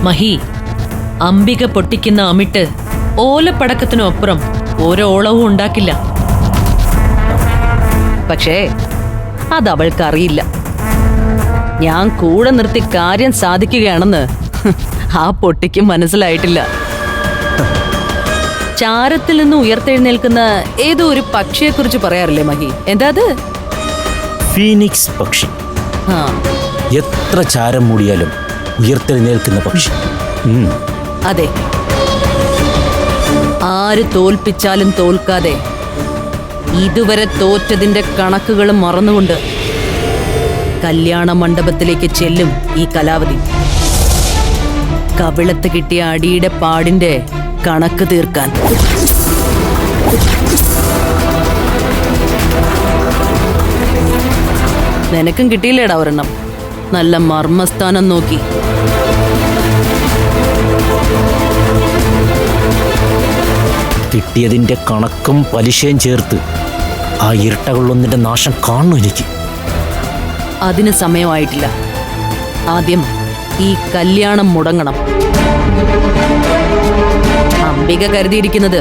മഹി, അംബിക പൊട്ടിക്കുന്ന അമിട്ട് ഓലപ്പടക്കത്തിനൊപ്പുറം ഓരോളവും ഉണ്ടാക്കില്ല. പക്ഷേ അതവൾക്കറിയില്ല. ഞാൻ കൂടെ നിർത്തി കാര്യം സാധിക്കുകയാണെന്ന് ആ പൊട്ടിക്ക് മനസ്സിലായിട്ടില്ല. ചാരത്തിൽ നിന്ന് ഉയർത്തെഴുന്നേൽക്കുന്ന ഏതോ ഒരു പക്ഷിയെക്കുറിച്ച് പറയാറില്ലേ മഹി? എന്താ അത്? ഫീനിക്സ് പക്ഷി. എത്ര ചാരം മൂടിയാലും ഉയർത്തെഴുന്നേൽക്കുന്ന പക്ഷി. അതെ, ആര് തോൽപ്പിച്ചാലും തോൽക്കാതെ ഇതുവരെ തോറ്റതിന്റെ കണക്കുകൾ മറന്നുകൊണ്ട് കല്യാണ മണ്ഡപത്തിലേക്ക് ചെല്ലും ഈ കലാവതി. കവിളത്ത് കിട്ടിയ അടിയുടെ പാടിന്റെ കണക്ക് തീർക്കാൻ. നിനക്കും കിട്ടിയില്ലേടാ ഒരെണ്ണം? നല്ല മർമ്മസ്ഥാനം നോക്കി. കിട്ടിയതിന്റെ കണക്കും പലിശയും ചേർത്ത് ആ ഇരട്ടകൊള്ളൊന്നിന്റെ നാശം കാണുന്നു എനിക്ക്. അതിന് സമയമായിട്ടില്ല. ആദ്യം ഈ കല്യാണം മുടങ്ങണം. അംബിക കരുതിയിരിക്കുന്നത്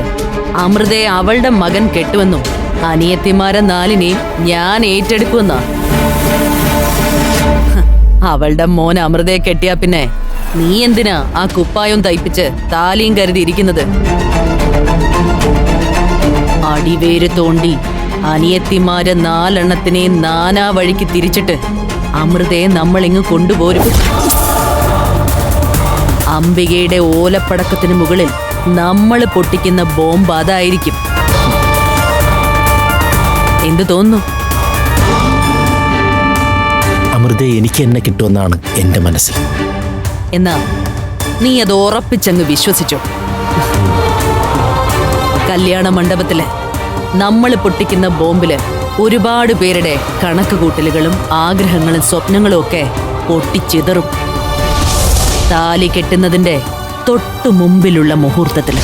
അമൃതയെ അവളുടെ മകൻ കെട്ടുവെന്നും അനിയത്തിമാരെ 4നെയും ഞാൻ ഏറ്റെടുക്കുമെന്നാ. അവളുടെ മോൻ അമൃതയെ കെട്ടിയാ പിന്നെ നീ എന്തിനാ ആ കുപ്പായം തയ്പ്പിച്ച് താലിയും കരുതിയിരിക്കുന്നത്? അടിവേര് തോണ്ടി അനിയത്തിമാരെ 4 നാനാ വഴിക്ക് തിരിച്ചിട്ട് അമൃതയെ നമ്മളിങ്ങ് കൊണ്ടുപോരും. അംബികയുടെ ഓലപ്പടക്കത്തിന് മുകളിൽ നമ്മൾ പൊട്ടിക്കുന്ന ബോംബ് അതായിരിക്കും. എന്തു തോന്നുന്നു? അമൃത എനിക്ക് എന്നെ കിട്ടുമെന്നാണ് എന്റെ മനസ്സിൽ. എന്നാ നീ അത് ഉറപ്പിച്ചങ്ങ് വിശ്വസിച്ചോ. കല്യാണ മണ്ഡപത്തില് നമ്മൾ പൊട്ടിക്കുന്ന ബോംബില് ഒരുപാട് പേരുടെ കണക്കുകൂട്ടലുകളും ആഗ്രഹങ്ങളും സ്വപ്നങ്ങളും ഒക്കെ പൊട്ടിച്ചിതറും. താലി കെട്ടുന്നതിന്റെ തൊട്ടു മുമ്പിലുള്ള മുഹൂർത്തത്തില്.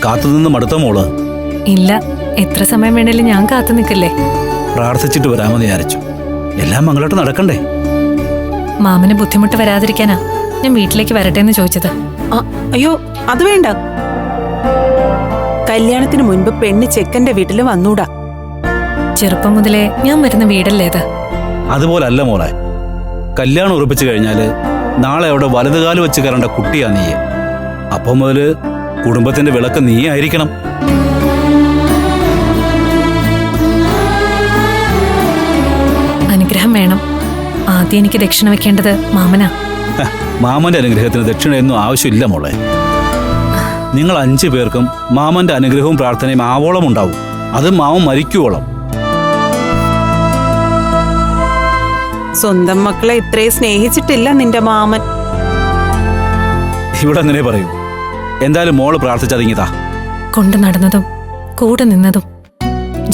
കാത്തുനിന്ന് മടുത്ത മോള്? ഇല്ല, എത്ര സമയം വേണേലും ഞാൻ കാത്തു നിൽക്കല്ലേ. പ്രാർത്ഥിച്ചിട്ട് വരാമെന്ന് വിചാരിച്ചു. എല്ലാം മംഗളമായിട്ട് നടക്കണ്ടേ? മാമന് ബുദ്ധിമുട്ട് വരാതിരിക്കാനാ ഞാൻ വീട്ടിലേക്ക് വരട്ടെ എന്ന് ചോദിച്ചത്. അയ്യോ, അത് വേണ്ട. കല്യാണത്തിന് മുൻപ് പെണ്ണ് ചെക്കന്റെ വീട്ടിൽ വന്നൂടാ. ചെറുപ്പം മുതലേ ഞാൻ വരുന്ന വീടല്ലേത്. അതുപോലല്ല മോളെ. കല്യാണം ഉറപ്പിച്ചു കഴിഞ്ഞാല് നാളെ അവിടെ വലതുകാല് വെച്ച് കയറേണ്ട കുട്ടിയാ നീ. അപ്പം മുതല് കുടുംബത്തിന്റെ വിളക്ക് നീ ആയിരിക്കണം. അനുഗ്രഹം വേണം. ആദ്യം എനിക്ക് ദക്ഷിണ വെക്കേണ്ടത് മാമനാ. മാമന്റെ അനുഗ്രഹത്തിന് ദക്ഷിണയൊന്നും ആവശ്യമില്ല മോളെ. നിങ്ങൾ 5 പേർക്കും മാമന്റെ അനുഗ്രഹവും പ്രാർത്ഥനയും ആവോളം ഉണ്ടാവും. അത് മാമൻ മരിക്കുവോളം. സ്വന്തം മക്കളെ ഇത്രയും സ്നേഹിച്ചിട്ടില്ല നിന്റെ മാമൻ. ഇവിടെ അങ്ങനെ പറയൂ. എന്തായാലും മോള് പ്രാർത്ഥിച്ചതിങ്ങിതാ. കൊണ്ടു നടന്നതും കൂടെ നിന്നതും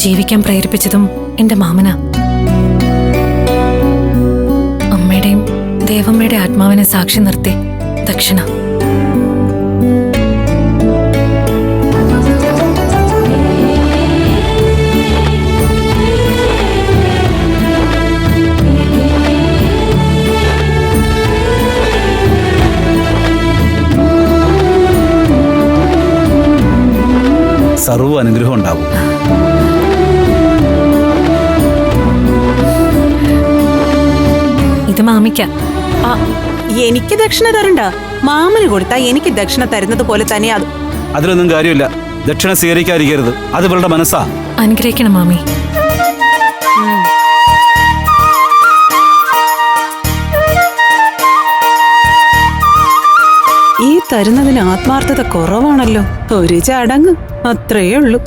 ജീവിക്കാൻ പ്രേരിപ്പിച്ചതും എന്റെ മാമനാ. അമ്മയുടെയും ദേവമ്മയുടെ ആത്മാവിനെ സാക്ഷി നിർത്തി ദക്ഷിണ. സർവ്വ അനുഗ്രഹം ഉണ്ടാവും. ഇത് മാമിക്ക. എനിക്ക് ദക്ഷിണ തരണ്ട. മാമന് കൊടുത്താ എനിക്ക് ദക്ഷിണ തരുന്നത് പോലെ തന്നെ അത്. അതിലൊന്നും കാര്യമില്ല. ദക്ഷിണ സ്വീകരിക്കാതിരിക്കരുത്. അത് ഇവളുടെ മനസ്സാ. അനുഗ്രഹിക്കണം മാമി. ഈ തരുന്നതിന് ആത്മാർത്ഥത കുറവാണല്ലോ. ഒരു ചടങ്ങ്, അത്രയേ ഉള്ളൂ.